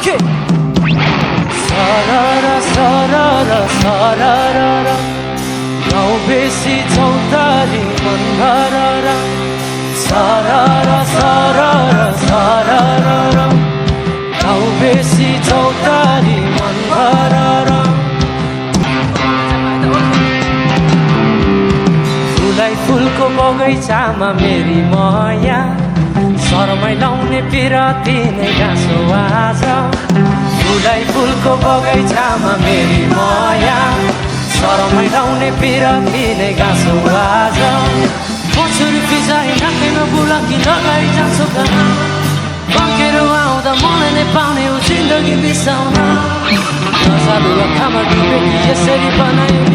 Okay. Sarara sarara sarara गाउँ बेसी चौतारी मन भररा sarara sarara sarara गाउँ बेसी चौतारी मन भररा फुलै फुलको बगैँचामा मेरी माया शरमै लाउने पिरती नै गाँसो आज फुलै फुलको बगैँचामा मेरी माया शरमै लाउने पिरती नै गाँसो आज पछुरी पिजाई नाकैमा बुलाकी लगाइ जान्छु कहाँ फर्केर आउँदा मलाई नै पाउने हो जिन्दगी बिसाउन नसालु आँखामा डुबेकी यसरी बनायो